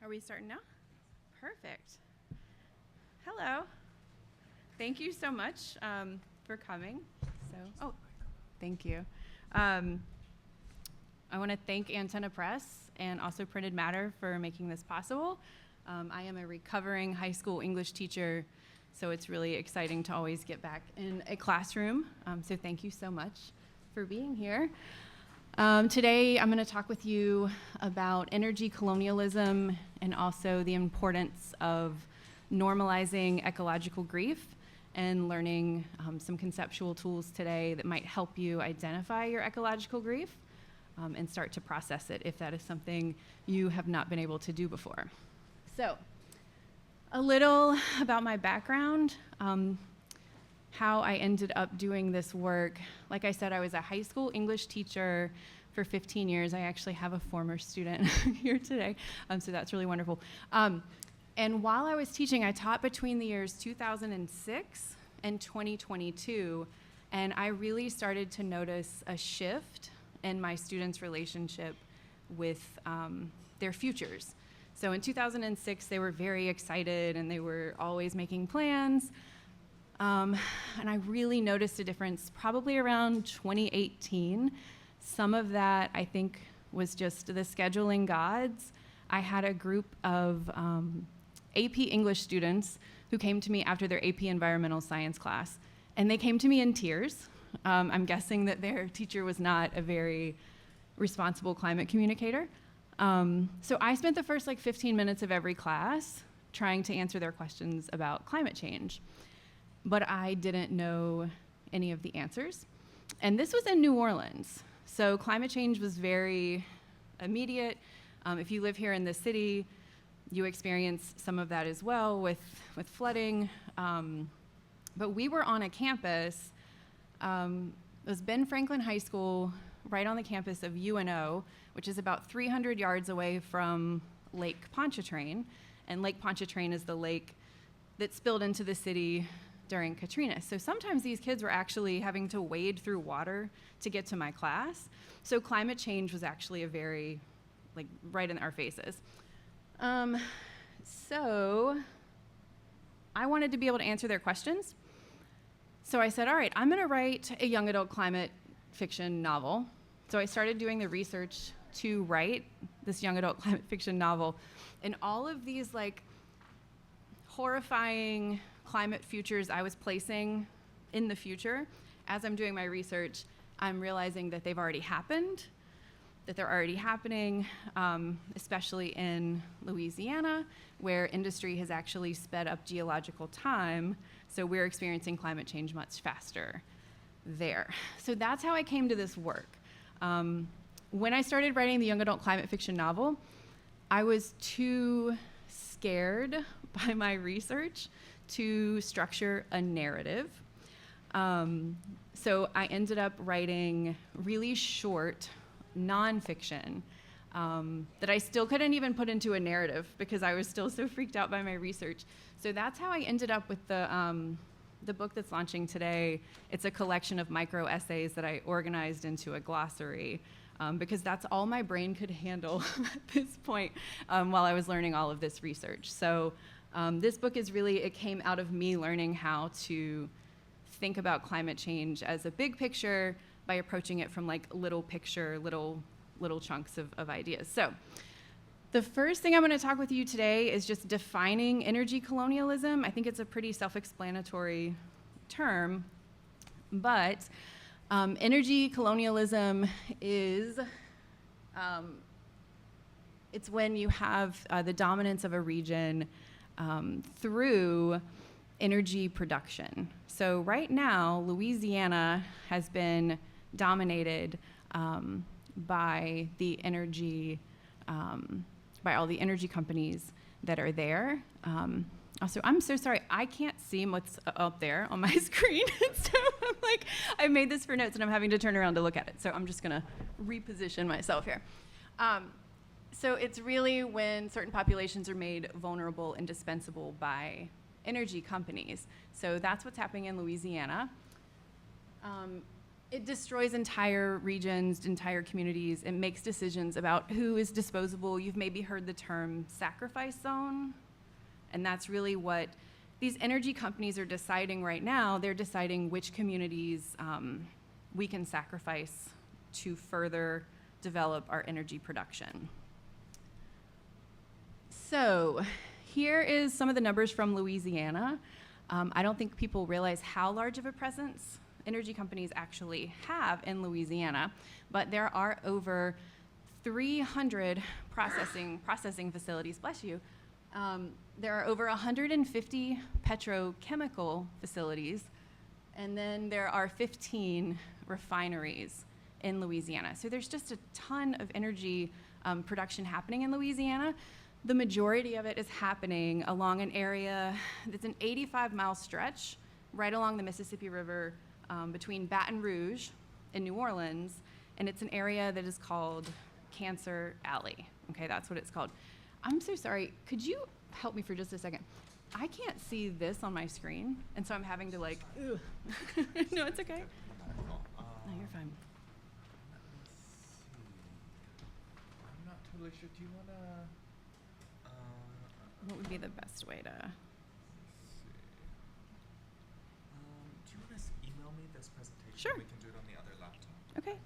Are we starting now? Perfect. Hello. Thank you so much for coming. Thank you. I want to thank Antenna Press and also Printed Matter for making this possible. I am a recovering high school English teacher, so it's really exciting to always get back in a classroom. So thank you so much for being here. Today I'm going to talk with you about energy colonialism and also the importance of normalizing ecological grief and learning some conceptual tools today that might help you identify your ecological grief and start to process it if that is something you have not been able to do before. So, a little about my background, how I ended up doing this work. Like I said, I was a high school English teacher for 15 years. I actually have a former student here today, so that's really wonderful. And while I was teaching, I taught between the years 2006 and 2022, and I really started to notice a shift in my students' relationship with their futures. So in 2006, they were very excited and they were always making plans. And I really noticed a difference probably around 2018. Some of that, I think, was just the scheduling gods. I had a group of AP English students who came to me after their AP Environmental Science class, and they came to me in tears. I'm guessing that their teacher was not a very responsible climate communicator. So I spent the first 15 minutes of every class trying to answer their questions about climate change. But I didn't know any of the answers. And this was in New Orleans. So climate change was very immediate. If you live here in the city, you experience some of that as well with flooding. But we were on a campus, it was Ben Franklin High School, right on the campus of UNO, which is about 300 yards away from Lake Pontchartrain. And Lake Pontchartrain is the lake that spilled into the city during Katrina. So sometimes these kids were actually having to wade through water to get to my class. So climate change was actually a very, right in our faces. So I wanted to be able to answer their questions. So I said, all right, I'm gonna write a young adult climate fiction novel. So I started doing the research to write this young adult climate fiction novel. And all of these horrifying climate futures I was placing in the future, as I'm doing my research, I'm realizing that they've already happened, that they're already happening, especially in Louisiana, where industry has actually sped up geological time, so we're experiencing climate change much faster there. So that's how I came to this work. When I started writing the young adult climate fiction novel, I was too scared by my research to structure a narrative. So I ended up writing really short nonfiction that I still couldn't even put into a narrative because I was still so freaked out by my research. So that's how I ended up with the book that's launching today. It's a collection of micro essays that I organized into a glossary because that's all my brain could handle at this point while I was learning all of this research. So this book is really, it came out of me learning how to think about climate change as a big picture by approaching it from little picture, little chunks of ideas. So the first thing I'm going to talk with you today is just defining energy colonialism. I think it's a pretty self-explanatory term, but energy colonialism is it's when you have the dominance of a region through energy production. So right now, Louisiana has been dominated by the energy, by all the energy companies that are there. Also, I'm so sorry, I can't see what's up there on my screen. So I'm I made this for notes and I'm having to turn around to look at it. So I'm just gonna reposition myself here. So it's really when certain populations are made vulnerable and dispensable by energy companies. So that's what's happening in Louisiana. It destroys entire regions, entire communities. It makes decisions about who is disposable. You've maybe heard the term sacrifice zone, and that's really what these energy companies are deciding right now. They're deciding which communities we can sacrifice to further develop our energy production. So here is some of the numbers from Louisiana. I don't think people realize how large of a presence energy companies actually have in Louisiana, but there are over 300 processing facilities, bless you. There are over 150 petrochemical facilities, and then there are 15 refineries in Louisiana. So there's just a ton of energy production happening in Louisiana. The majority of it is happening along an area that's an 85-mile stretch right along the Mississippi River between Baton Rouge and New Orleans, and it's an area that is called Cancer Alley. Okay, that's what it's called. I'm so sorry, could you help me for just a second? I can't see this on my screen, and so I'm having to like, ugh. No, it's okay. No, you're fine. I'm not totally sure. Do you want to... What would be the best way to... Let's see. Do you want to email me this presentation? Sure. We can do it on the other laptop. Okay.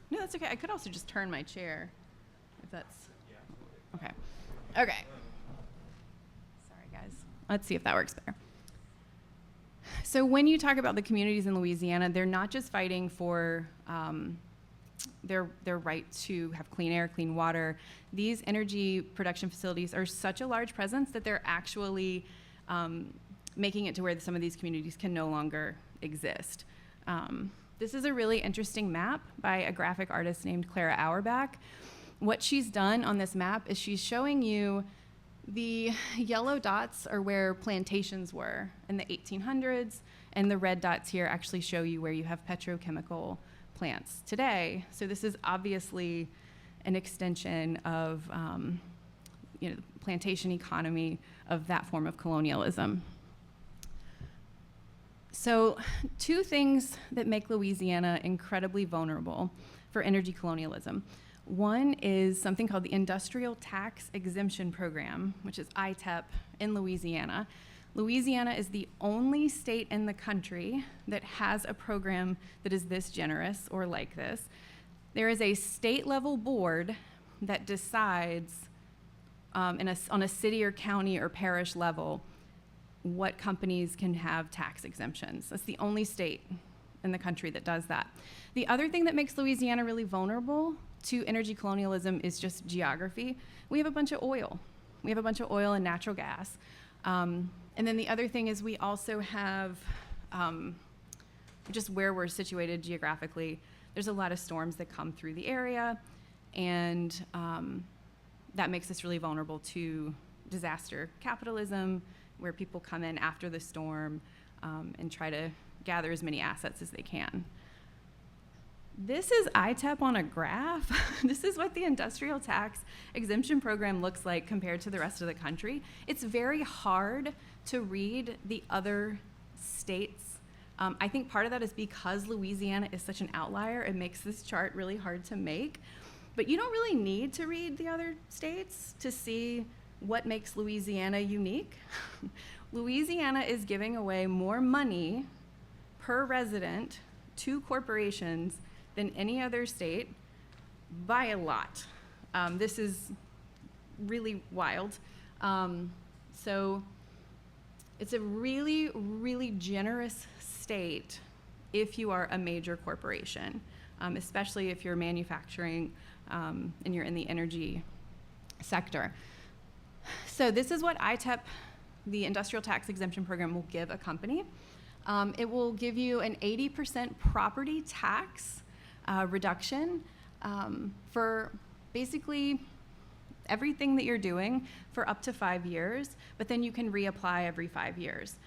No, that's okay. I could also just turn my chair, if that's... Yeah. Okay. Okay. Sorry, guys. Let's see if that works better. So when you talk about the communities in Louisiana, they're not just fighting for their right to have clean air, clean water. These energy production facilities are such a large presence that they're actually making it to where some of these communities can no longer exist. This is a really interesting map by a graphic artist named Clara Auerbach. What she's done on this map is she's showing you the yellow dots are where plantations were in the 1800s, and the red dots here actually show you where you have petrochemical plants today. So this is obviously an extension of the plantation economy of that form of colonialism. So two things that make Louisiana incredibly vulnerable for energy colonialism. One is something called the Industrial Tax Exemption Program, which is ITEP in Louisiana. Louisiana is the only state in the country that has a program that is this generous or like this. There is a state-level board that decides on a city or county or parish level what companies can have tax exemptions. That's the only state in the country that does that. The other thing that makes Louisiana really vulnerable to energy colonialism is just geography. We have a bunch of oil. We have a bunch of oil and natural gas. And then the other thing is we also have, just where we're situated geographically, there's a lot of storms that come through the area, and that makes us really vulnerable to disaster capitalism, where people come in after the storm and try to gather as many assets as they can. This is ITEP on a graph. This is what the Industrial Tax Exemption Program looks like compared to the rest of the country. It's very hard to read the other states. I think part of that is because Louisiana is such an outlier. It makes this chart really hard to make. But you don't really need to read the other states to see what makes Louisiana unique. Louisiana is giving away more money per resident to corporations than any other state by a lot. This is really wild. So it's a really, really generous state if you are a major corporation, especially if you're manufacturing and you're in the energy sector. So this is what ITEP, the Industrial Tax Exemption Program, will give a company. It will give you an 80% property tax reduction for basically everything that you're doing for up to 5 years, but then you can reapply every 5 years.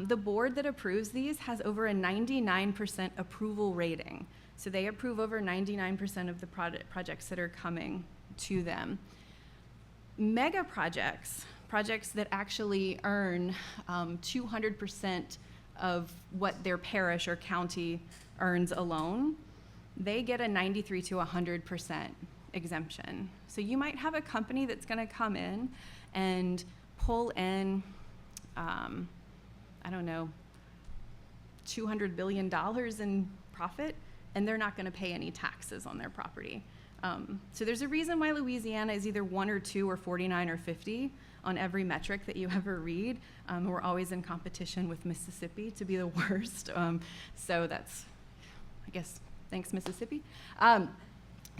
The board that approves these has over a 99% approval rating. So they approve over 99% of the projects that are coming to them. Mega projects that actually earn 200% of what their parish or county earns alone, they get a 93 to 100% exemption. So you might have a company that's going to come in and pull in, I don't know, $200 billion in profit, and they're not going to pay any taxes on their property. So there's a reason why Louisiana is either 1 or 2 or 49 or 50 on every metric that you ever read. We're always in competition with Mississippi to be the worst. So that's, I guess, thanks, Mississippi.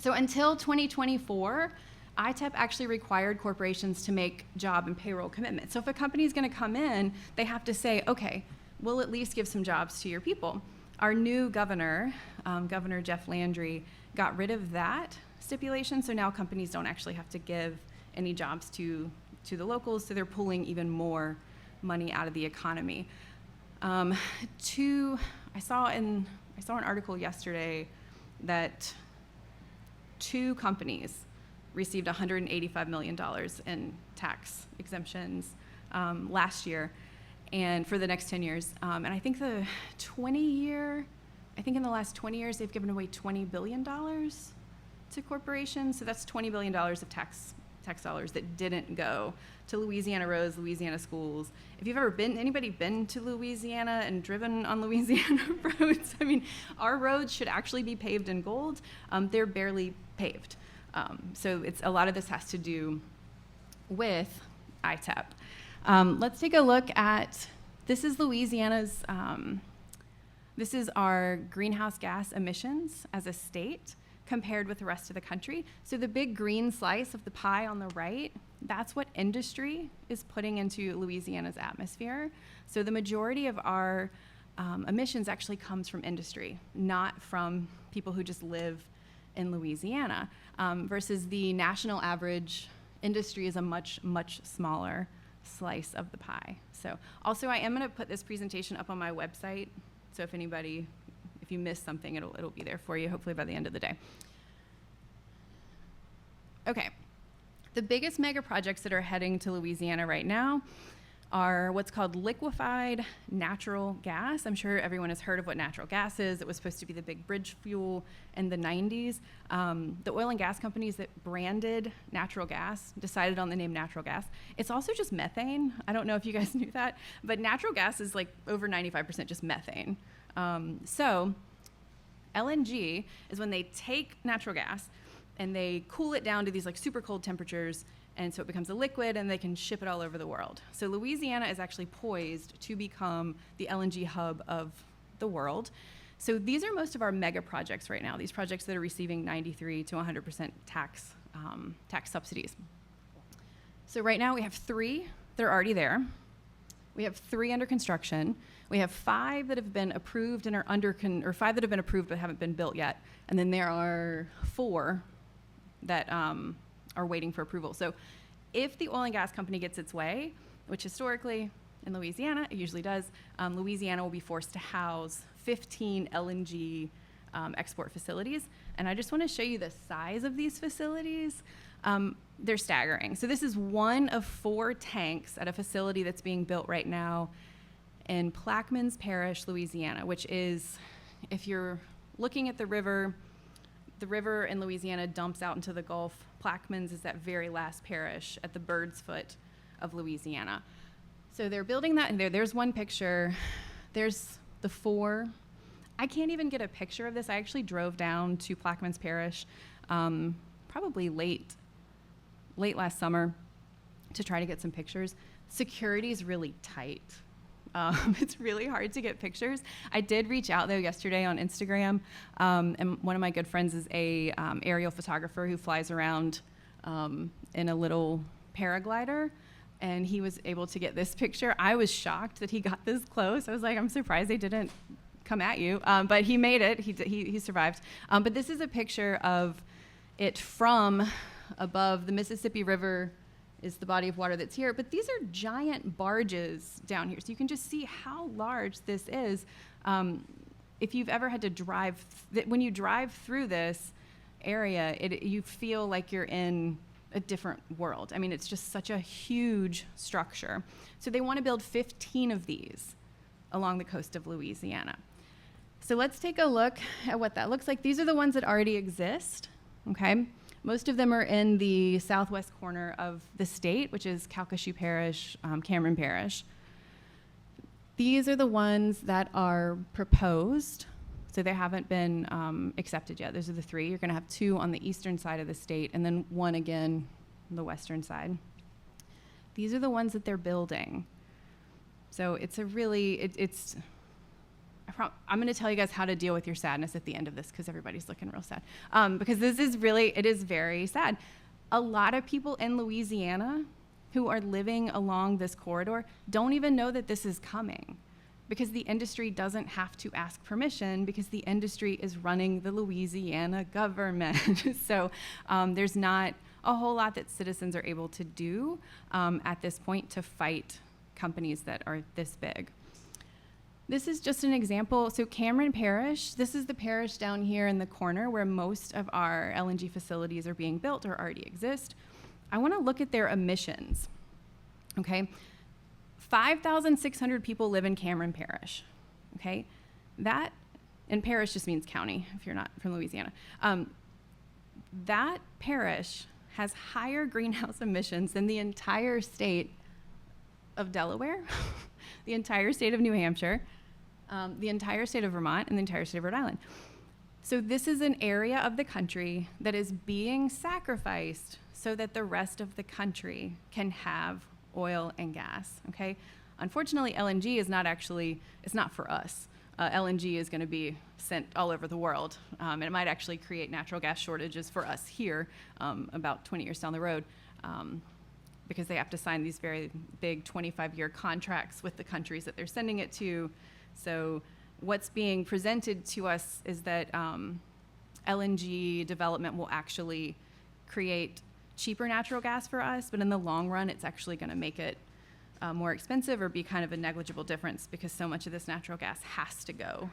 So until 2024, ITEP actually required corporations to make job and payroll commitments. So if a company is going to come in, they have to say, okay, we'll at least give some jobs to your people. Our new governor, Governor Jeff Landry, got rid of that stipulation, so now companies don't actually have to give any jobs to the locals, so they're pulling even more money out of the economy. I saw an article yesterday that 2 companies received $185 million in tax exemptions last year, and for the next 10 years. And I think in the last 20 years, they've given away $20 billion to corporations. So that's $20 billion of tax dollars that didn't go to Louisiana roads, Louisiana schools. If you've ever anybody been to Louisiana and driven on Louisiana roads, I mean, our roads should actually be paved in gold. They're barely paved. So a lot of this has to do with ITEP. Let's take a look at, this is Louisiana's, this is our greenhouse gas emissions as a state compared with the rest of the country. So the big green slice of the pie on the right, that's what industry is putting into Louisiana's atmosphere. So the majority of our emissions actually comes from industry, not from people who just live in Louisiana, versus the national average industry is a much, much smaller slice of the pie. So also I am going to put this presentation up on my website, so if you missed something, it'll be there for you, hopefully by the end of the day. Okay, the biggest mega projects that are heading to Louisiana right now are what's called liquefied natural gas. I'm sure everyone has heard of what natural gas is. It was supposed to be the big bridge fuel in the 90s. The oil and gas companies that branded natural gas decided on the name natural gas. It's also just methane. I don't know if you guys knew that, but natural gas is like over 95% just methane. So LNG is when they take natural gas and they cool it down to these like super cold temperatures, and so it becomes a liquid and they can ship it all over the world. So Louisiana is actually poised to become the LNG hub of the world. So these are most of our mega projects right now, these projects that are receiving 93 to 100% tax subsidies. So right now we have 3 that are already there. We have 3 under construction. We have 5 that have been approved and are or 5 that have been approved but haven't been built yet. And then there are 4 that are waiting for approval. So if the oil and gas company gets its way, which historically in Louisiana, it usually does, Louisiana will be forced to house 15 LNG export facilities. And I just want to show you the size of these facilities. They're staggering. So this is one of 4 tanks at a facility that's being built right now in Plaquemines Parish, Louisiana, which is, if you're looking at the river in Louisiana dumps out into the Gulf. Plaquemines is that very last parish at the bird's foot of Louisiana. So they're building that, and there's one picture. There's the 4. I can't even get a picture of this. I actually drove down to Plaquemines Parish probably late last summer to try to get some pictures. Security is really tight. It's really hard to get pictures. I did reach out, though, yesterday on Instagram, and one of my good friends is a aerial photographer who flies around in a little paraglider, and he was able to get this picture. I was shocked that he got this close. I was like, I'm surprised they didn't come at you, but he made it. He survived. But this is a picture of it from above the Mississippi River. Is the body of water that's here, but these are giant barges down here, so you can just see how large this is. If you've ever had to drive, when you drive through this area, you feel like you're in a different world. I mean, it's just such a huge structure. So they want to build 15 of these along the coast of Louisiana. So let's take a look at what that looks like. These are the ones that already exist, okay? Most of them are in the southwest corner of the state, which is Calcasieu Parish, Cameron Parish. These are the ones that are proposed, so they haven't been accepted yet. Those are the three. You're gonna have two on the eastern side of the state and then one again on the western side. These are the ones that they're building. So it's a really, I'm gonna tell you guys how to deal with your sadness at the end of this because everybody's looking real sad. Because this is really, it is very sad. A lot of people in Louisiana who are living along this corridor don't even know that this is coming because the industry doesn't have to ask permission because the industry is running the Louisiana government. So there's not a whole lot that citizens are able to do at this point to fight companies that are this big. This is just an example. So Cameron Parish, this is the parish down here in the corner where most of our LNG facilities are being built or already exist. I want to look at their emissions, okay? 5,600 people live in Cameron Parish, okay? That, and parish just means county if you're not from Louisiana. That parish has higher greenhouse emissions than the entire state of Delaware, the entire state of New Hampshire, the entire state of Vermont, and the entire state of Rhode Island. So this is an area of the country that is being sacrificed so that the rest of the country can have oil and gas, okay? Unfortunately, LNG is not actually, it's not for us. LNG is gonna be sent all over the world, and it might actually create natural gas shortages for us here about 20 years down the road because they have to sign these very big 25-year contracts with the countries that they're sending it to. So what's being presented to us is that LNG development will actually create cheaper natural gas for us, but in the long run, it's actually gonna make it more expensive or be kind of a negligible difference because so much of this natural gas has to go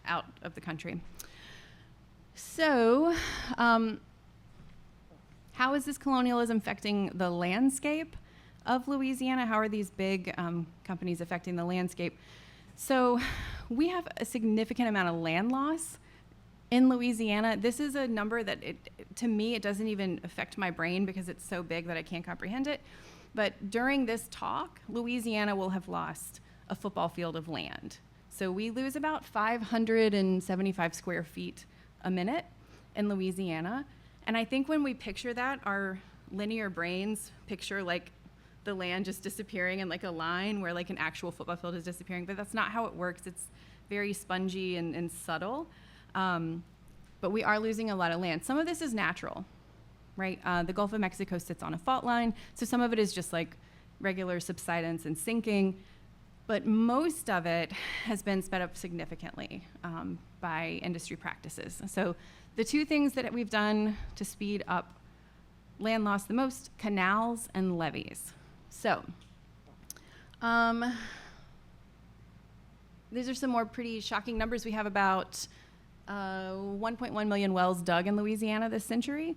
out of the country. So, how is this colonialism affecting the landscape of Louisiana? How are these big companies affecting the landscape? So, we have a significant amount of land loss in Louisiana. This is a number that, to me, it doesn't even affect my brain because it's so big that I can't comprehend it. But during this talk, Louisiana will have lost a football field of land. So we lose about 575 square feet a minute in Louisiana. And I think when we picture that, our linear brains picture like the land just disappearing in like a line where like an actual football field is disappearing, but that's not how it works. It's very spongy and subtle. But we are losing a lot of land. Some of this is natural, right? The Gulf of Mexico sits on a fault line, so some of it is just like regular subsidence and sinking, but most of it has been sped up significantly by industry practices. So the two things that we've done to speed up land loss the most, canals and levees. So these are some more pretty shocking numbers. We have about 1.1 million wells dug in Louisiana this century.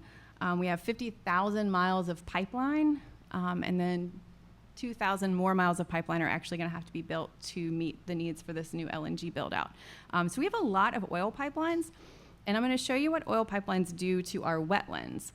We have 50,000 miles of pipeline, and then 2,000 more miles of pipeline are actually going to have to be built to meet the needs for this new LNG build out. So we have a lot of oil pipelines, and I'm going to show you what oil pipelines do to our wetlands.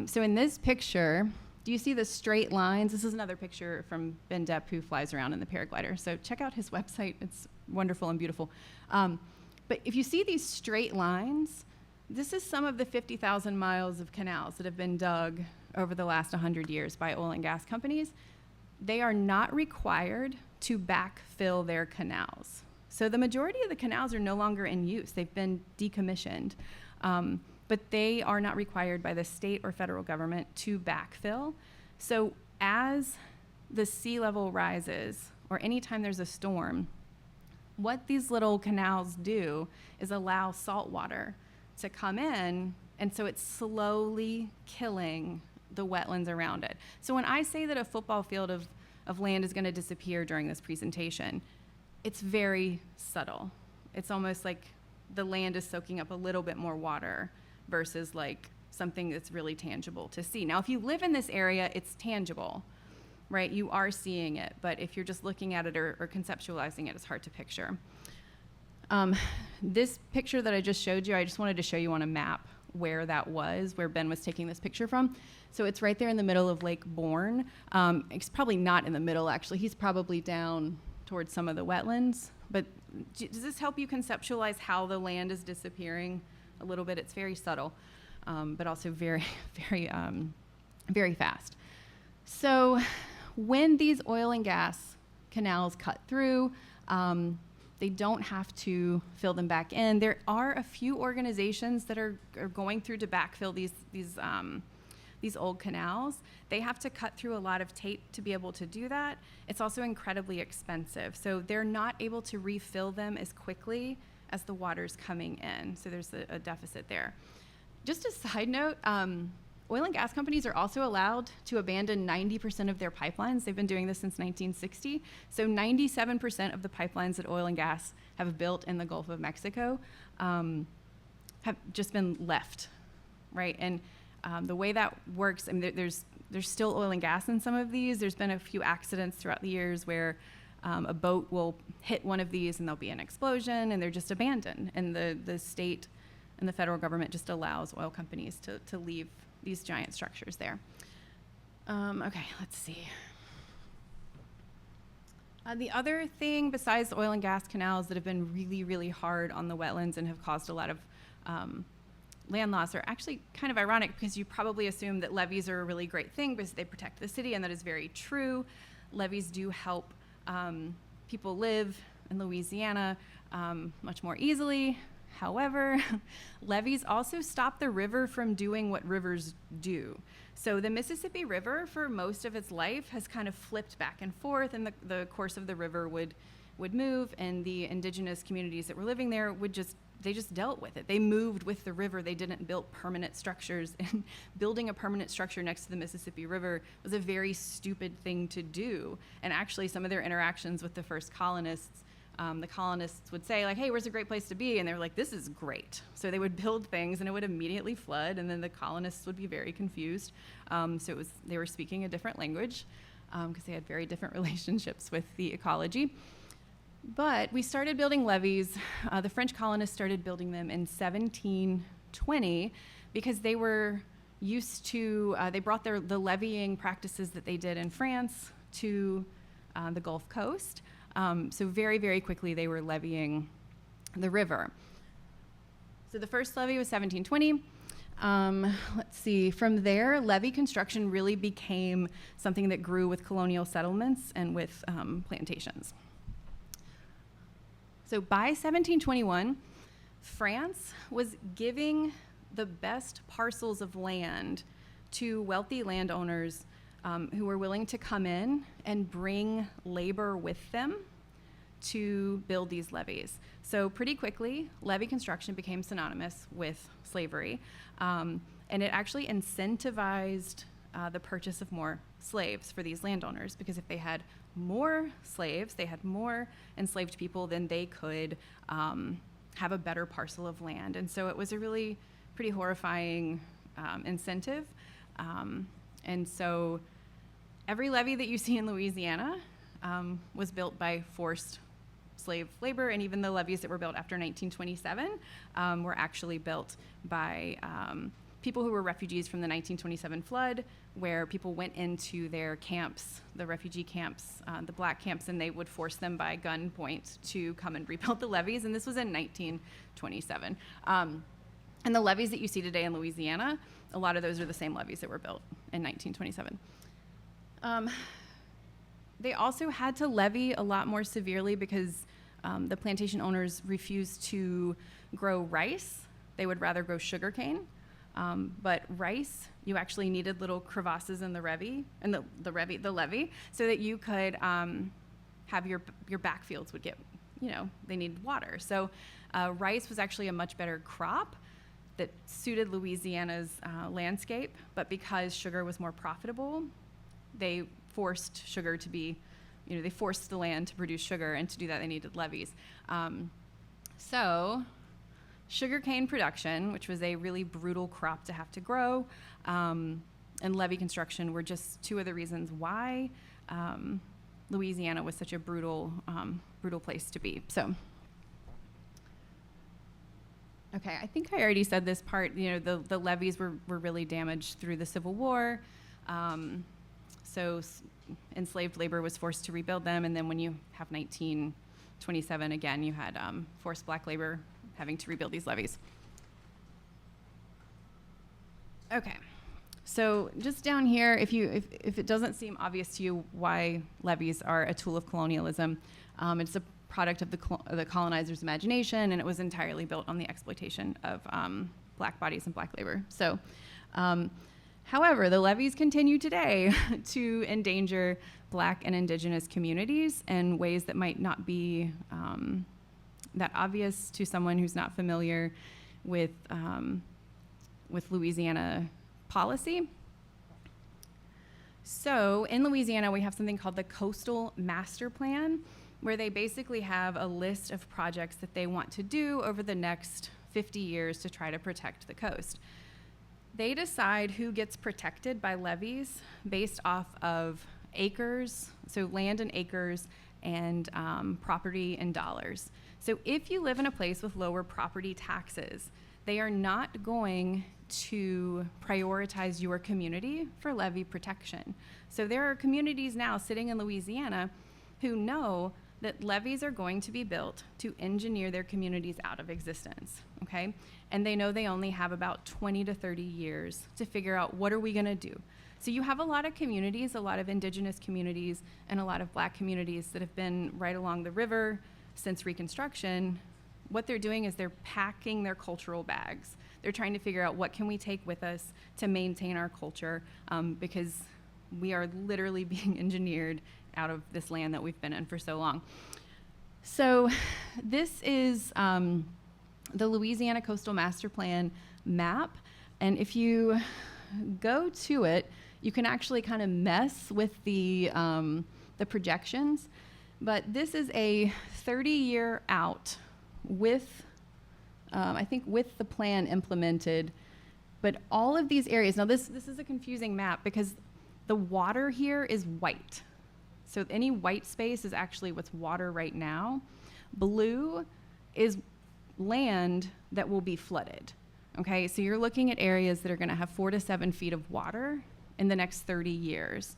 So in this picture, do you see the straight lines? This is another picture from Ben Depp, who flies around in the paraglider. So check out his website. It's wonderful and beautiful. But if you see these straight lines, this is some of the 50,000 miles of canals that have been dug over the last 100 years by oil and gas companies. They are not required to backfill their canals. So the majority of the canals are no longer in use. They've been decommissioned. But they are not required by the state or federal government to backfill. So as the sea level rises, or anytime there's a storm, what these little canals do is allow salt water to come in, and so it's slowly killing the wetlands around it. So when I say that a football field of land is going to disappear during this presentation, it's very subtle. It's almost like the land is soaking up a little bit more water versus like something that's really tangible to see. Now, if you live in this area, it's tangible, right? You are seeing it, but if you're just looking at it or conceptualizing it, it's hard to picture. This picture that I just showed you, I just wanted to show you on a map where that was, where Ben was taking this picture from. So it's right there in the middle of Lake Bourne. It's probably not in the middle, actually. He's probably down towards some of the wetlands. But does this help you conceptualize how the land is disappearing a little bit? It's very subtle, but also very, very fast. So when these oil and gas canals cut through, they don't have to fill them back in. There are a few organizations that are going through to backfill these old canals. They have to cut through a lot of tape to be able to do that. It's also incredibly expensive. So they're not able to refill them as quickly as the water's coming in. So there's a deficit there. Just a side note, oil and gas companies are also allowed to abandon 90% of their pipelines. They've been doing this since 1960. So 97% of the pipelines that oil and gas have built in the Gulf of Mexico have just been left, right? And the way that works, I mean, there's still oil and gas in some of these. There's been a few accidents throughout the years where a boat will hit one of these and there'll be an explosion and they're just abandoned. And the state and the federal government just allows oil companies to leave these giant structures there. Okay, let's see. The other thing besides the oil and gas canals that have been really, really hard on the wetlands and have caused a lot of land loss are actually kind of ironic, because you probably assume that levees are a really great thing because they protect the city, and that is very true. Levees do help people live in Louisiana much more easily. However, levees also stop the river from doing what rivers do. So the Mississippi River, for most of its life, has kind of flipped back and forth, and the course of the river would move, and the indigenous communities that were living there they just dealt with it. They moved with the river. They didn't build permanent structures. And building a permanent structure next to the Mississippi River was a very stupid thing to do. And actually, some of their interactions with the first colonists, the colonists would say, like, hey, where's a great place to be? And they were like, this is great. So they would build things and it would immediately flood, and then the colonists would be very confused. So they were speaking a different language because they had very different relationships with the ecology. But we started building levees. The French colonists started building them in 1720 because they were used to, they brought the leveeing practices that they did in France to the Gulf Coast. So very, very quickly they were leveeing the river. So the first levee was 1720. Let's see, from there, levee construction really became something that grew with colonial settlements and with plantations. So by 1721, France was giving the best parcels of land to wealthy landowners who were willing to come in and bring labor with them to build these levees. So pretty quickly, levee construction became synonymous with slavery, and it actually incentivized the purchase of more slaves for these landowners, because if they had more slaves, they had more enslaved people, then they could have a better parcel of land. And so it was a really pretty horrifying incentive. And so every levee that you see in Louisiana was built by forced slave labor, and even the levees that were built after 1927 were actually built by people who were refugees from the 1927 flood, where people went into their camps, the refugee camps, the black camps, and they would force them by gunpoint to come and rebuild the levees, and this was in 1927. And the levees that you see today in Louisiana, a lot of those are the same levees that were built in 1927. They also had to levy a lot more severely because the plantation owners refused to grow rice. They would rather grow sugarcane. But rice, you actually needed little crevasses in the levee, so that you could have your backfields would get, they needed water. So rice was actually a much better crop that suited Louisiana's landscape, but because sugar was more profitable, they forced sugar to be, they forced the land to produce sugar, and to do that they needed levees. So sugarcane production, which was a really brutal crop to have to grow, and levee construction were just two of the reasons why Louisiana was such a brutal place to be. So Okay, I think I already said this part. The levees were really damaged through the Civil War. So enslaved labor was forced to rebuild them, and then when you have 1927 again, you had forced black labor having to rebuild these levees. Okay, so just down here, if it doesn't seem obvious to you why levees are a tool of colonialism, it's a product of the colonizer's imagination, and it was entirely built on the exploitation of black bodies and black labor. So, however, the levees continue today to endanger black and indigenous communities in ways that might not be that obvious to someone who's not familiar with Louisiana policy. So in Louisiana, we have something called the Coastal Master Plan, where they basically have a list of projects that they want to do over the next 50 years to try to protect the coast. They decide who gets protected by levees based off of acres, so land and acres, and property in dollars. So if you live in a place with lower property taxes, they are not going to prioritize your community for levee protection. So there are communities now sitting in Louisiana who know that levees are going to be built to engineer their communities out of existence, okay? And they know they only have about 20 to 30 years to figure out what are we gonna do. So you have a lot of communities, a lot of indigenous communities, and a lot of black communities that have been right along the river since Reconstruction. What they're doing is they're packing their cultural bags. They're trying to figure out what can we take with us to maintain our culture, because we are literally being engineered out of this land that we've been in for so long. So this is the Louisiana Coastal Master Plan map. And if you go to it, you can actually kind of mess with the projections. But this is a 30-year out with, I think with the plan implemented. But all of these areas, now this is a confusing map because the water here is white. So any white space is actually what's water right now. Blue is land that will be flooded. Okay, so you're looking at areas that are gonna have 4 to 7 feet of water in the next 30 years,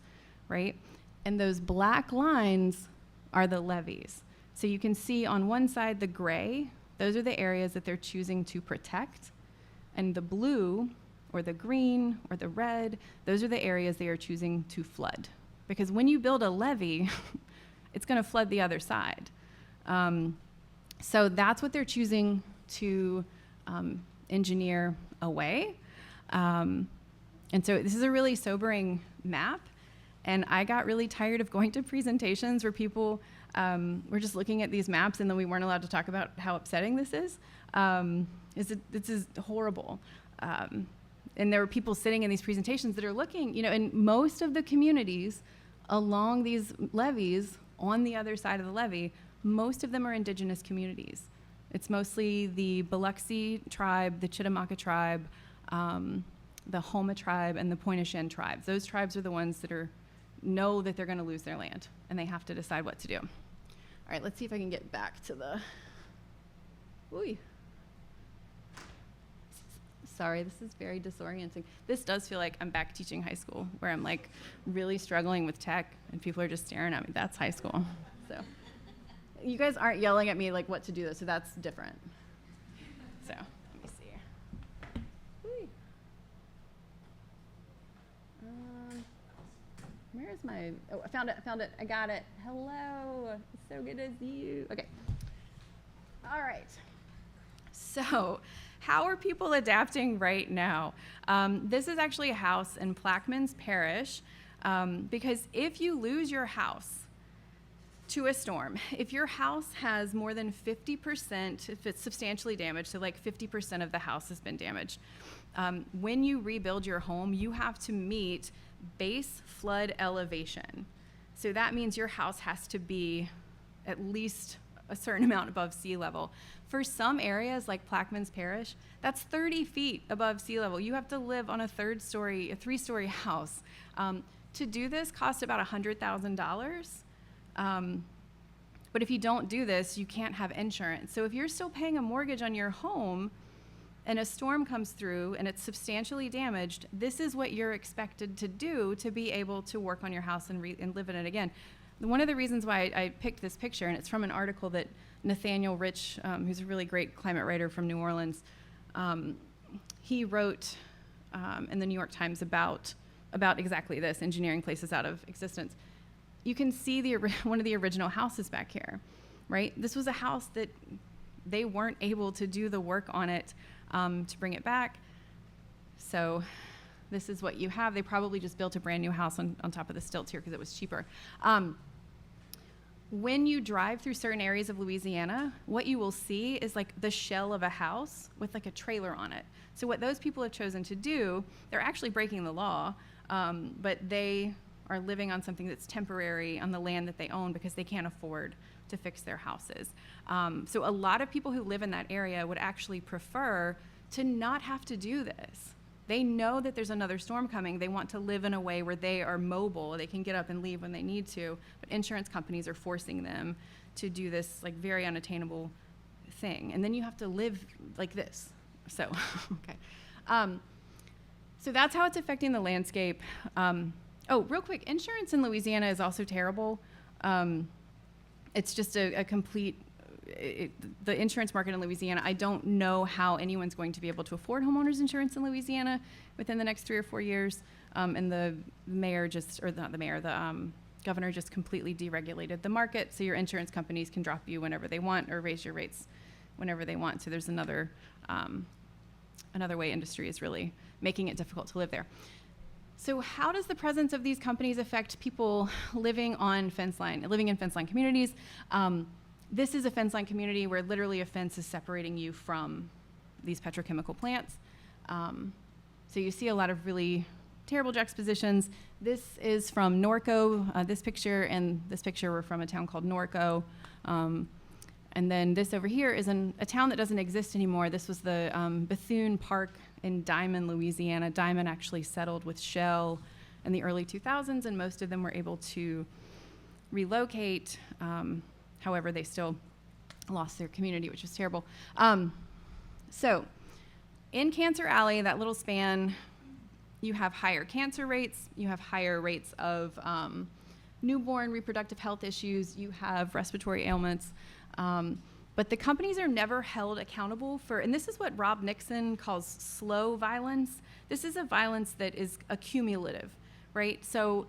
right? And those black lines are the levees. So you can see on one side the gray, those are the areas that they're choosing to protect. And the blue, or the green, or the red, those are the areas they are choosing to flood. Because when you build a levee, it's gonna flood the other side. So that's what they're choosing to engineer away. And so this is a really sobering map. And I got really tired of going to presentations where people were just looking at these maps and then we weren't allowed to talk about how upsetting this is. This is horrible. And there were people sitting in these presentations that are looking, in most of the communities along these levees on the other side of the levee, most of them are indigenous communities. It's mostly the Biloxi tribe, the Chittimaca tribe, the Homa tribe, and the Pointe-au-Chien tribes. Those tribes are the ones that know that they're gonna lose their land, and they have to decide what to do. All right, let's see if I can get back to the, ooh. Sorry, this is very disorienting. This does feel like I'm back teaching high school, where I'm like really struggling with tech, and people are just staring at me. That's high school, so. You guys aren't yelling at me like what to do though, so that's different. So, let me see. Whee. Where's my, oh, I found it, I got it. Hello, it's so good to see you. Okay, all right. So, how are people adapting right now? This is actually a house in Plaquemines Parish, because if you lose your house to a storm, if your house has more than 50%, if it's substantially damaged, so like 50% of the house has been damaged, when you rebuild your home, you have to meet base flood elevation. So that means your house has to be at least a certain amount above sea level. For some areas like Plaquemines Parish, that's 30 feet above sea level. You have to live on a 3-story house. To do this costs about $100,000. But if you don't do this, you can't have insurance. So if you're still paying a mortgage on your home, and a storm comes through and it's substantially damaged, this is what you're expected to do to be able to work on your house and live in it again. One of the reasons why I picked this picture, and it's from an article that Nathaniel Rich, who's a really great climate writer from New Orleans, he wrote in the New York Times about exactly this, engineering places out of existence. You can see one of the original houses back here, right? This was a house that they weren't able to do the work on it to bring it back. So this is what you have. They probably just built a brand new house on top of the stilts here because it was cheaper. When you drive through certain areas of Louisiana, what you will see is like the shell of a house with like a trailer on it. So what those people have chosen to do, they're actually breaking the law, but they are living on something that's temporary on the land that they own because they can't afford to fix their houses. So a lot of people who live in that area would actually prefer to not have to do this. They know that there's another storm coming. They want to live in a way where they are mobile. They can get up and leave when they need to, but insurance companies are forcing them to do this like very unattainable thing. And then you have to live like this. So, okay. So that's how it's affecting the landscape. Oh, real quick, insurance in Louisiana is also terrible. It's just a complete, the insurance market in Louisiana, I don't know how anyone's going to be able to afford homeowners insurance in Louisiana within the next 3 or 4 years. And the mayor just, or not the mayor, the governor just completely deregulated the market, so your insurance companies can drop you whenever they want or raise your rates whenever they want. So there's another way industry is really making it difficult to live there. So how does the presence of these companies affect people living in fence line communities? This is a fence line community where literally a fence is separating you from these petrochemical plants. So you see a lot of really terrible juxtapositions. This is from Norco, this picture and this picture were from a town called Norco. And then this over here is a town that doesn't exist anymore. This was the Bethune Park in Diamond, Louisiana. Diamond actually settled with Shell in the early 2000s, and most of them were able to relocate. However, they still lost their community, which was terrible. So in Cancer Alley, that little span, you have higher cancer rates, you have higher rates of newborn reproductive health issues, you have respiratory ailments. But the companies are never held accountable for, and this is what Rob Nixon calls slow violence. This is a violence that is accumulative, right? So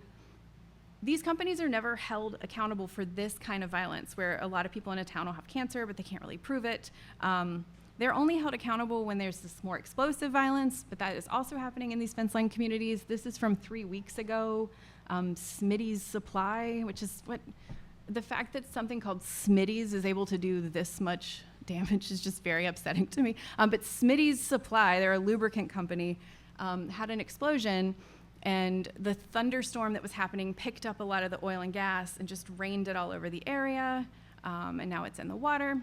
these companies are never held accountable for this kind of violence, where a lot of people in a town will have cancer, but they can't really prove it. They're only held accountable when there's this more explosive violence, but that is also happening in these fence line communities. This is from 3 weeks ago. Smitty's Supply, which is the fact that something called Smitty's is able to do this much damage is just very upsetting to me. But Smitty's Supply, they're a lubricant company, had an explosion, and the thunderstorm that was happening picked up a lot of the oil and gas and just rained it all over the area, and now it's in the water.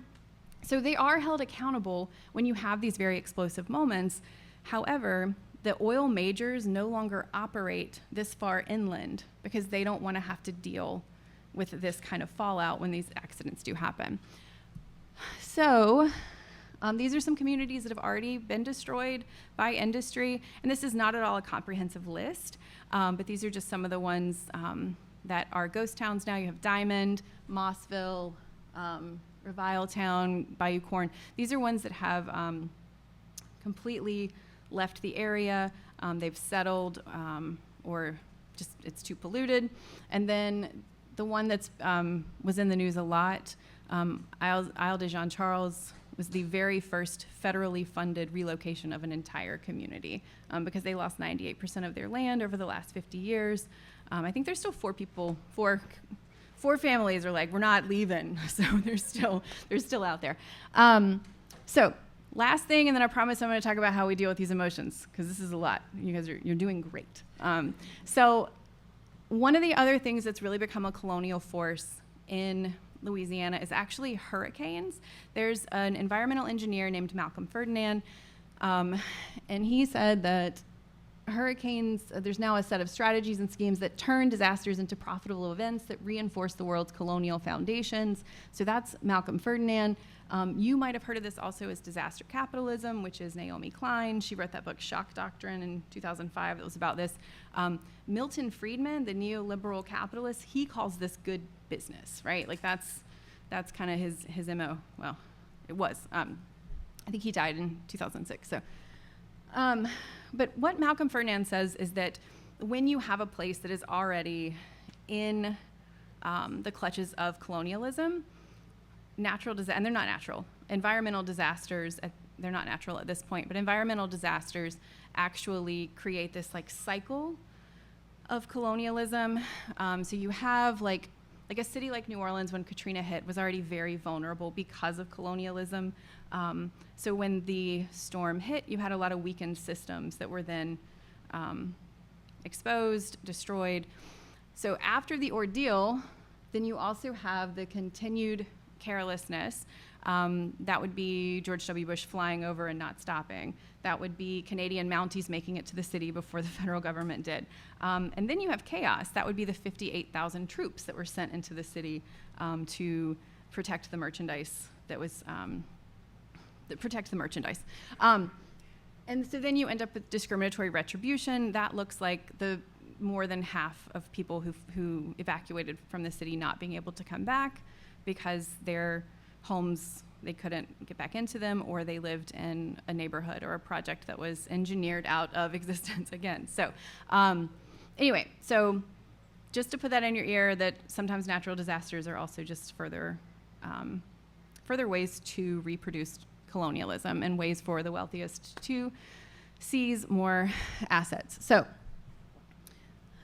So they are held accountable when you have these very explosive moments. However, the oil majors no longer operate this far inland because they don't want to have to deal with this kind of fallout when these accidents do happen. So these are some communities that have already been destroyed by industry, and this is not at all a comprehensive list, but these are just some of the ones that are ghost towns now. You have Diamond, Mossville, Reviletown, Bayou Corn. These are ones that have completely left the area. They've settled, or just it's too polluted. And then the one that's was in the news a lot, Isle de Jean Charles, was the very first federally funded relocation of an entire community because they lost 98% of their land over the last 50 years. I think there's still four families are like, we're not leaving, so they're still out there. So last thing, and then I promise I'm going to talk about how we deal with these emotions, because this is a lot. You guys you're doing great. So one of the other things that's really become a colonial force in Louisiana is actually hurricanes. There's an environmental engineer named Malcolm Ferdinand, and he said that hurricanes, there's now a set of strategies and schemes that turn disasters into profitable events that reinforce the world's colonial foundations. So that's Malcolm Ferdinand. You might have heard of this also as disaster capitalism, which is Naomi Klein. She wrote that book, Shock Doctrine, in 2005 that was about this. Milton Friedman, the neoliberal capitalist, he calls this good business, right? Like that's kind of his MO. Well, it was. I think he died in 2006. So, but what Malcolm Ferdinand says is that when you have a place that is already in the clutches of colonialism, and they're not natural. Environmental disasters, they're not natural at this point, but environmental disasters actually create this like cycle of colonialism. So you have like a city like New Orleans, when Katrina hit, was already very vulnerable because of colonialism. So when the storm hit, you had a lot of weakened systems that were then exposed, destroyed. So after the ordeal, then you also have the continued carelessness. That would be George W. Bush flying over and not stopping. That would be Canadian Mounties making it to the city before the federal government did. And then you have chaos. That would be the 58,000 troops that were sent into the city to protect the merchandise and so then you end up with discriminatory retribution. That looks like the more than half of people who evacuated from the city not being able to come back because their homes, they couldn't get back into them, or they lived in a neighborhood or a project that was engineered out of existence again. So anyway, so just to put that in your ear, that sometimes natural disasters are also just further ways to reproduce colonialism and ways for the wealthiest to seize more assets. So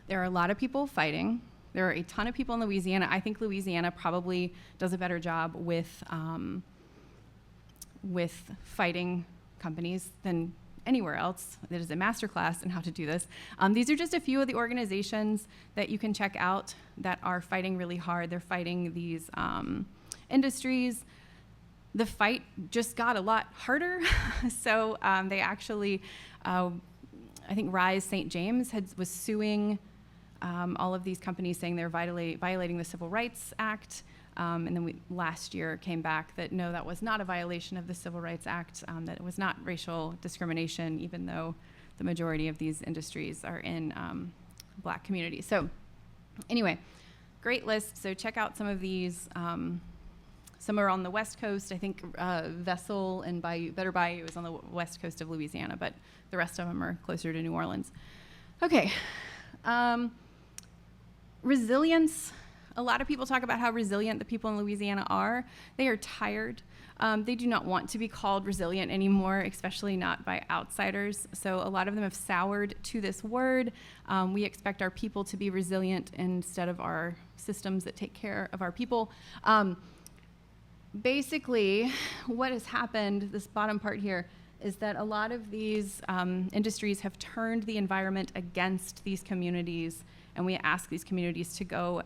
there are a lot of people fighting. There are a ton of people in Louisiana. I think Louisiana probably does a better job with fighting companies than anywhere else. That is a masterclass in how to do this. These are just a few of the organizations that you can check out that are fighting really hard. They're fighting these industries. The fight just got a lot harder. So they actually, I think Rise St. James was suing all of these companies, saying they're violating the Civil Rights Act. And then last year came back that no, that was not a violation of the Civil Rights Act, that it was not racial discrimination, even though the majority of these industries are in Black communities. So anyway, great list. So check out some of these. Some are on the West Coast. I think Vessel and Better Bayou is on the west coast of Louisiana, but the rest of them are closer to New Orleans. Okay. Resilience. A lot of people talk about how resilient the people in Louisiana are. They are tired. They do not want to be called resilient anymore, especially not by outsiders. So a lot of them have soured to this word. We expect our people to be resilient instead of our systems that take care of our people. Basically, what has happened, this bottom part here, is that a lot of these industries have turned the environment against these communities, and we ask these communities to go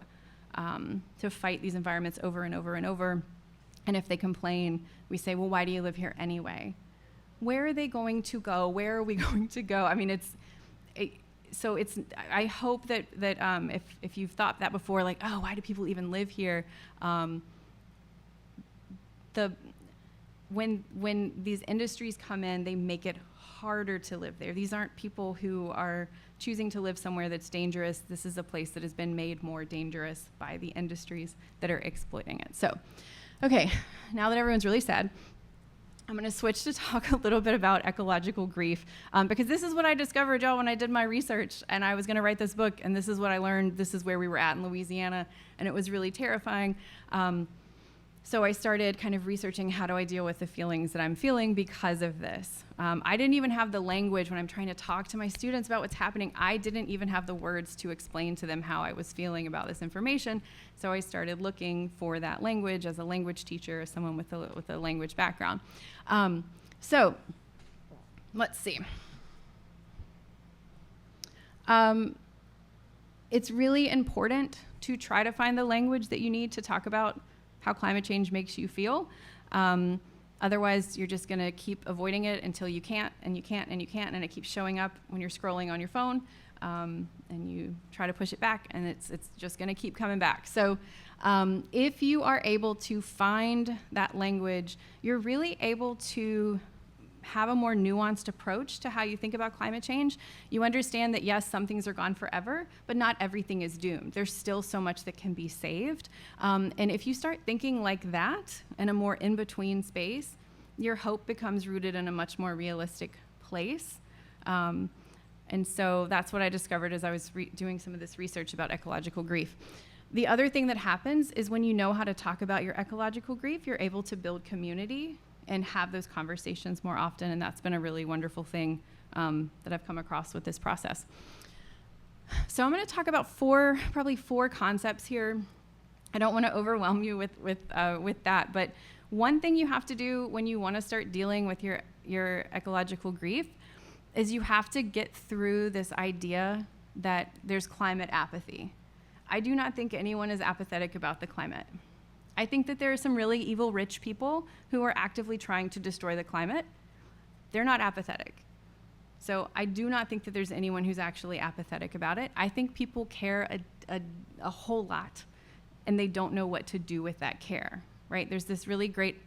to fight these environments over and over and over. And if they complain, we say, well, why do you live here anyway? Where are they going to go? Where are we going to go? I mean, I hope that if you've thought that before, like, oh, why do people even live here? When these industries come in, they make it harder to live there. These aren't people who are choosing to live somewhere that's dangerous. This is a place that has been made more dangerous by the industries that are exploiting it. So, okay, now that everyone's really sad, I'm going to switch to talk a little bit about ecological grief, because this is what I discovered, y'all, when I did my research, and I was going to write this book, and this is what I learned. This is where we were at in Louisiana, and it was really terrifying. So I started kind of researching, how do I deal with the feelings that I'm feeling because of this? I didn't even have the language when I'm trying to talk to my students about what's happening. I didn't even have the words to explain to them how I was feeling about this information. So I started looking for that language as a language teacher, as someone with a language background. So let's see. It's really important to try to find the language that you need to talk about how climate change makes you feel. Otherwise, you're just going to keep avoiding it until you can't, and you can't, and you can't, and it keeps showing up when you're scrolling on your phone, and you try to push it back, and it's just going to keep coming back. So if you are able to find that language, you're really able to have a more nuanced approach to how you think about climate change. You understand that, yes, some things are gone forever, but not everything is doomed. There's still so much that can be saved. And if you start thinking like that in a more in-between space, your hope becomes rooted in a much more realistic place. And so that's what I discovered as I was doing some of this research about ecological grief. The other thing that happens is when you know how to talk about your ecological grief, you're able to build community and have those conversations more often, and that's been a really wonderful thing that I've come across with this process. So I'm going to talk about probably four concepts here. I don't want to overwhelm you with that, but one thing you have to do when you want to start dealing with your ecological grief is you have to get through this idea that there's climate apathy. I do not think anyone is apathetic about the climate. I think that there are some really evil rich people who are actively trying to destroy the climate. They're not apathetic. So I do not think that there's anyone who's actually apathetic about it. I think people care a whole lot, and they don't know what to do with that care, right? There's this really great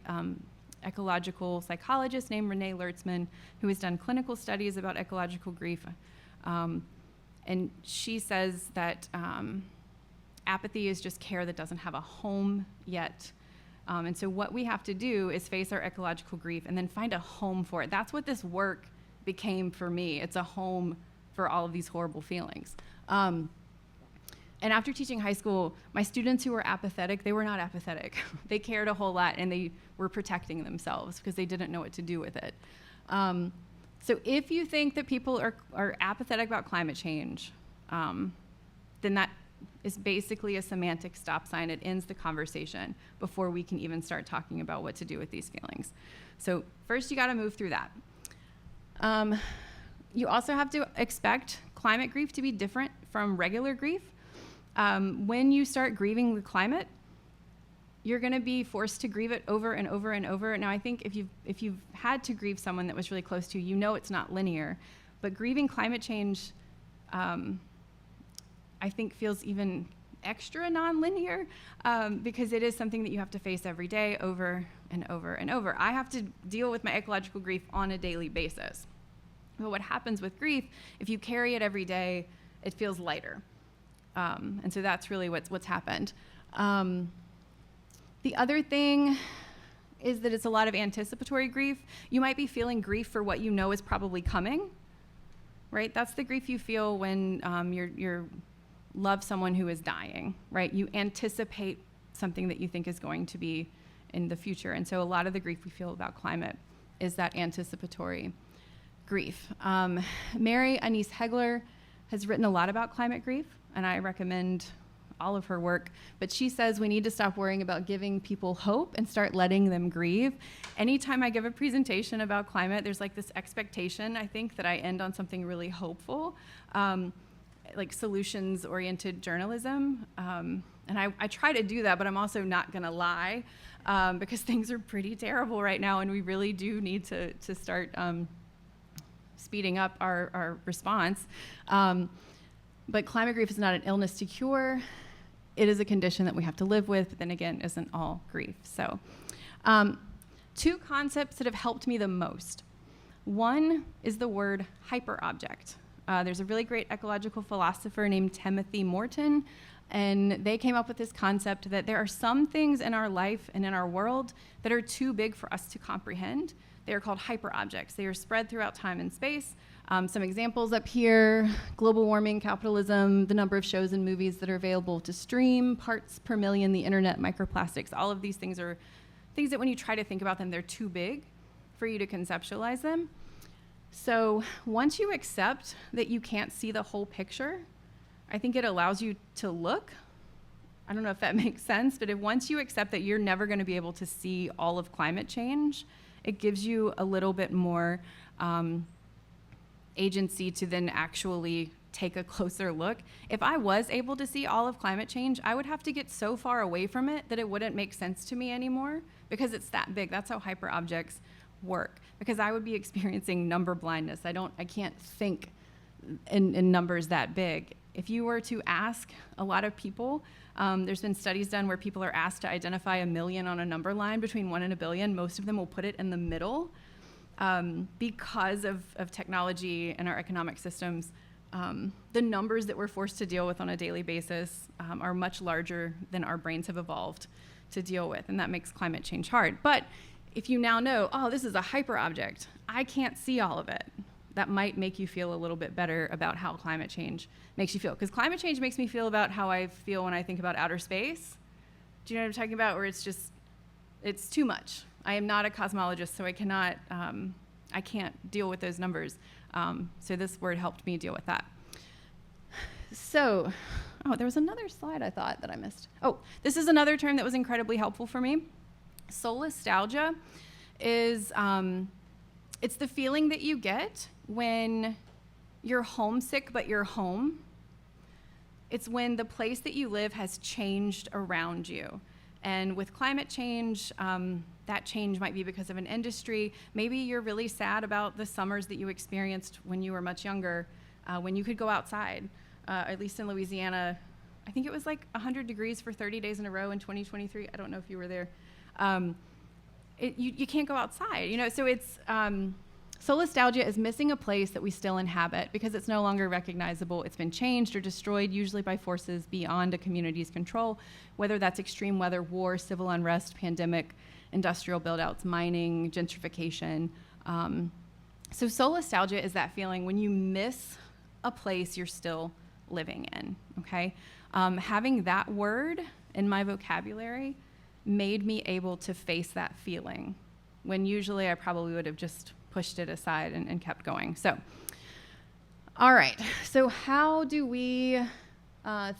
ecological psychologist named Renee Lertzman who has done clinical studies about ecological grief. And she says that apathy is just care that doesn't have a home yet. And so what we have to do is face our ecological grief and then find a home for it. That's what this work became for me. It's a home for all of these horrible feelings. And after teaching high school, my students who were apathetic, they were not apathetic. They cared a whole lot, and they were protecting themselves because they didn't know what to do with it. So if you think that people are apathetic about climate change, then that is basically a semantic stop sign. It ends the conversation before we can even start talking about what to do with these feelings. So first, you got to move through that. You also have to expect climate grief to be different from regular grief. When you start grieving the climate, you're going to be forced to grieve it over and over and over. Now, I think if you've had to grieve someone that was really close to you, you know it's not linear. But grieving climate change, I think, feels even extra non-linear because it is something that you have to face every day over and over and over. I have to deal with my ecological grief on a daily basis. But what happens with grief, if you carry it every day, it feels lighter. And so that's really what's happened. The other thing is that it's a lot of anticipatory grief. You might be feeling grief for what you know is probably coming, right? That's the grief you feel when you're love someone who is dying, right? You anticipate something that you think is going to be in the future. And so a lot of the grief we feel about climate is that anticipatory grief. Mary Anise Hegler has written a lot about climate grief, and I recommend all of her work, but she says we need to stop worrying about giving people hope and start letting them grieve. Anytime I give a presentation about climate, there's like this expectation, I think, that I end on something really hopeful, like solutions-oriented journalism. And I try to do that, but I'm also not gonna lie, because things are pretty terrible right now, and we really do need to start speeding up our response. But climate grief is not an illness to cure. It is a condition that we have to live with, but then again, isn't all grief. So two concepts that have helped me the most. One is the word hyperobject. There's a really great ecological philosopher named Timothy Morton, and they came up with this concept that there are some things in our life and in our world that are too big for us to comprehend. They are called hyperobjects. They are spread throughout time and space. Some examples up here: global warming, capitalism, the number of shows and movies that are available to stream, parts per million, the internet, microplastics. All of these things are things that when you try to think about them, they're too big for you to conceptualize them. So once you accept that you can't see the whole picture, I think it allows you to look. I don't know if that makes sense, but once you accept that you're never going to be able to see all of climate change, it gives you a little bit more agency to then actually take a closer look. If I was able to see all of climate change, I would have to get so far away from it that it wouldn't make sense to me anymore, because it's that big. That's how hyperobjects work, because I would be experiencing number blindness. I can't think in numbers that big. If you were to ask a lot of people, there's been studies done where people are asked to identify 1 million on a number line between 1 and 1 billion. Most of them will put it in the middle. Because of technology and our economic systems, the numbers that we're forced to deal with on a daily basis are much larger than our brains have evolved to deal with, and that makes climate change hard. But if you now know, oh, this is a hyperobject, I can't see all of it, that might make you feel a little bit better about how climate change makes you feel. Because climate change makes me feel about how I feel when I think about outer space. Do you know what I'm talking about? Where it's just, it's too much. I am not a cosmologist, so I can't deal with those numbers. So this word helped me deal with that. So, there was another slide I thought that I missed. Oh, this is another term that was incredibly helpful for me. Solastalgia is, it's the feeling that you get when you're homesick but you're home. It's when the place that you live has changed around you. And with climate change, that change might be because of an industry. Maybe you're really sad about the summers that you experienced when you were much younger, when you could go outside. At least in Louisiana, I think it was like 100 degrees for 30 days in a row in 2023. I don't know if you were there. You can't go outside, so it's, solastalgia is missing a place that we still inhabit because it's no longer recognizable. It's been changed or destroyed, usually by forces beyond a community's control, whether that's extreme weather, war, civil unrest, pandemic, industrial buildouts, mining, gentrification. So solastalgia is that feeling when you miss a place you're still living in, okay? Having that word in my vocabulary made me able to face that feeling, when usually I probably would have just pushed it aside and kept going. So, all right, so how do we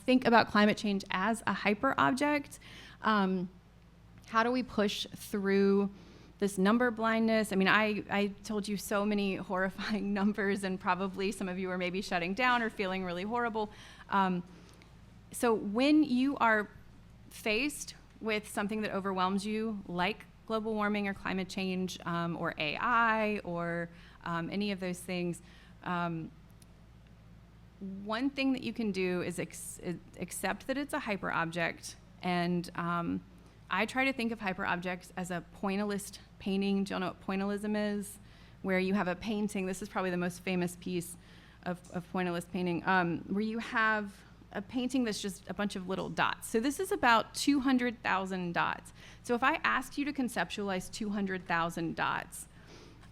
think about climate change as a hyperobject? How do we push through this number blindness? I mean, I told you so many horrifying numbers, and probably some of you are maybe shutting down or feeling really horrible. So when you are faced with something that overwhelms you, like global warming or climate change, or AI, or any of those things, one thing that you can do is accept that it's a hyperobject. And I try to think of hyperobjects as a pointillist painting. Do y'all know what pointillism is? Where you have a painting, this is probably the most famous piece of pointillist painting, where you have a painting that's just a bunch of little dots. So this is about 200,000 dots. So if I asked you to conceptualize 200,000 dots,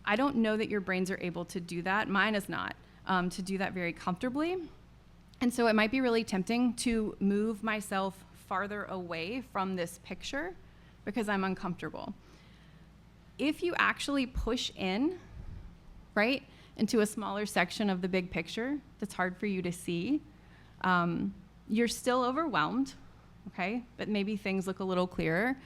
I don't know that your brains are able to do that. Mine is not, to do that very comfortably. And so it might be really tempting to move myself farther away from this picture because I'm uncomfortable. If you actually push in, right, into a smaller section of the big picture that's hard for you to see, you're still overwhelmed, okay, but maybe things look a little clearer.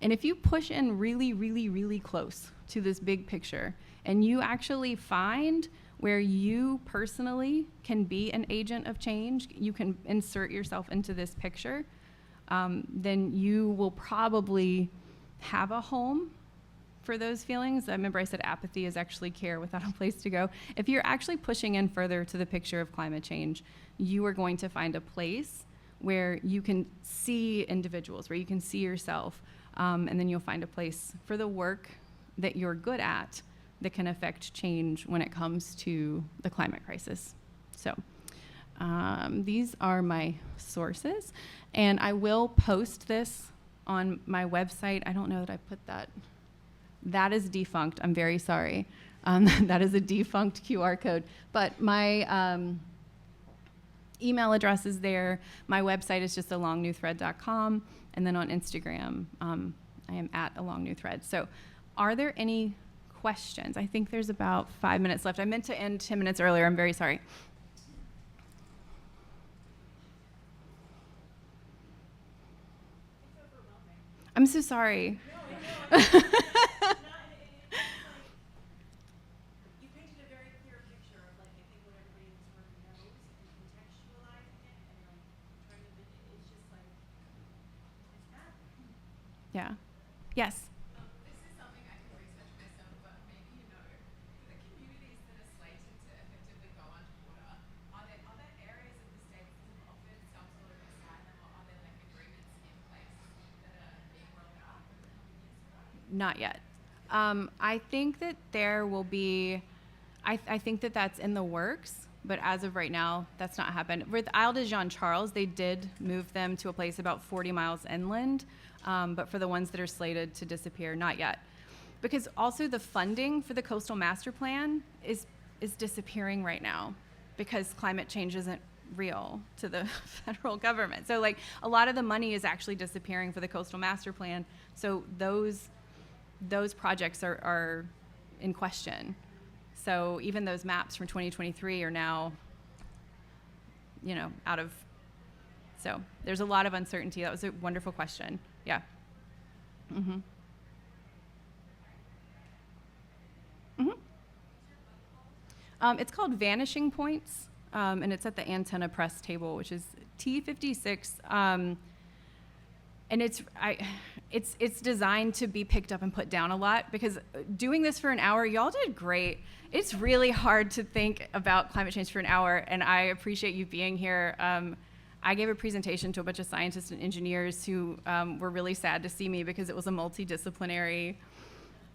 And if you push in really, really, really close to this big picture, and you actually find where you personally can be an agent of change, you can insert yourself into this picture, then you will probably have a home for those feelings. I remember I said apathy is actually care without a place to go. If you're actually pushing in further to the picture of climate change, you are going to find a place where you can see individuals, where you can see yourself, and then you'll find a place for the work that you're good at that can affect change when it comes to the climate crisis. So these are my sources, and I will post this on my website. I don't know that I put that. That is defunct. I'm very sorry. That is a defunct QR code. But my email address is there. My website is just alongnewthread.com. And then on Instagram, I am at alongnewthread. So are there any questions? I think there's about 5 minutes left. I meant to end 10 minutes earlier. I'm very sorry. I'm so sorry. No, you painted a very clear picture of, like, I think what everybody in this room knows and can Yeah. Yes. This is something I can research myself, but maybe you know, for the communities that are slated to effectively go underwater, are there other areas of the states that have offered some sort of asylum, or are there like agreements in place that are being rolled out over the coming years for that? Not yet. I think that there will be, I think that that's in the works, but as of right now, that's not happened. With Isle de Jean Charles, they did move them to a place about 40 miles inland, but for the ones that are slated to disappear, not yet. Because also the funding for the Coastal Master Plan is disappearing right now because climate change isn't real to the federal government. So like a lot of the money is actually disappearing for the Coastal Master Plan. So those projects are in question. So even those maps from 2023 are now, out of, so there's a lot of uncertainty. That was a wonderful question. Yeah. Mm-hmm. Mm-hmm. It's called Vanishing Points, and it's at the Antenna Press table, which is T56. And it's designed to be picked up and put down a lot, because doing this for an hour, y'all did great. It's really hard to think about climate change for an hour, and I appreciate you being here. I gave a presentation to a bunch of scientists and engineers who were really sad to see me because it was a multidisciplinary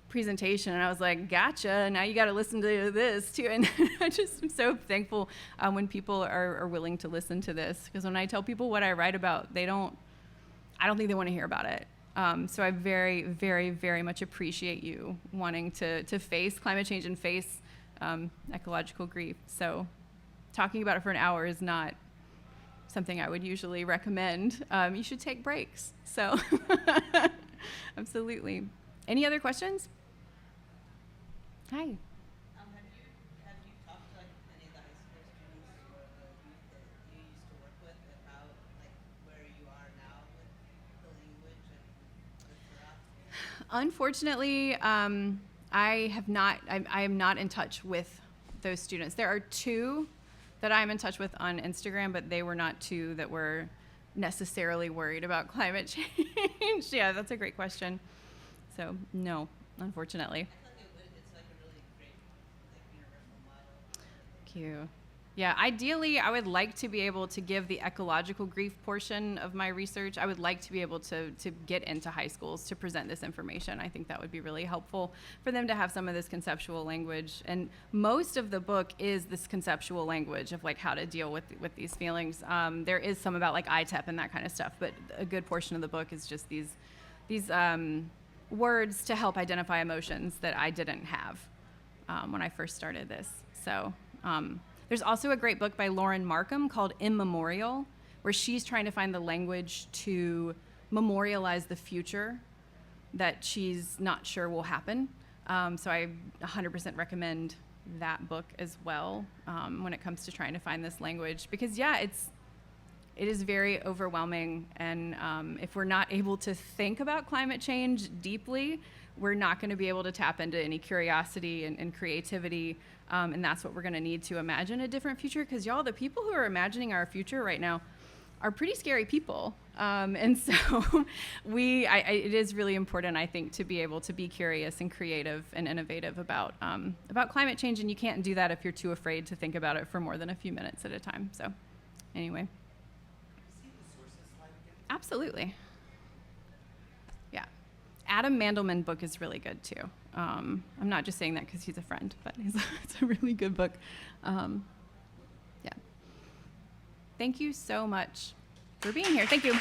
presentation, and I was like, gotcha, now you got to listen to this too. And I just am so thankful when people are willing to listen to this, because when I tell people what I write about, I don't think they want to hear about it. So I very, very, very much appreciate you wanting to face climate change and face ecological grief. So talking about it for an hour is not something I would usually recommend. You should take breaks. So absolutely. Any other questions? Hi. Have you talked to like any of the high school students or the youth that you used to work with about like where you are now with the language and the surreal? Unfortunately, I have not. I am not in touch with those students. There are two that I'm in touch with on Instagram, but they were not two that were necessarily worried about climate change. Yeah, that's a great question. So no, unfortunately. It's like a really great like universal model. Thank you. Yeah, ideally, I would like to be able to give the ecological grief portion of my research. I would like to be able to get into high schools to present this information. I think that would be really helpful for them to have some of this conceptual language. And most of the book is this conceptual language of like how to deal with these feelings. There is some about like ITEP and that kind of stuff, but a good portion of the book is just these words to help identify emotions that I didn't have when I first started this. So. There's also a great book by Lauren Markham called Immemorial, where she's trying to find the language to memorialize the future that she's not sure will happen. So I 100% recommend that book as well when it comes to trying to find this language. Because, yeah, it is very overwhelming. And if we're not able to think about climate change deeply, we're not going to be able to tap into any curiosity and creativity. And that's what we're going to need to imagine a different future. Because, y'all, the people who are imagining our future right now are pretty scary people. And so it is really important, I think, to be able to be curious and creative and innovative about climate change. And you can't do that if you're too afraid to think about it for more than a few minutes at a time. So anyway. See the sources slide again? Absolutely. Yeah. Adam Mandelman book is really good, too. I'm not just saying that because he's a friend, but it's a really good book. Yeah. Thank you so much for being here. Thank you.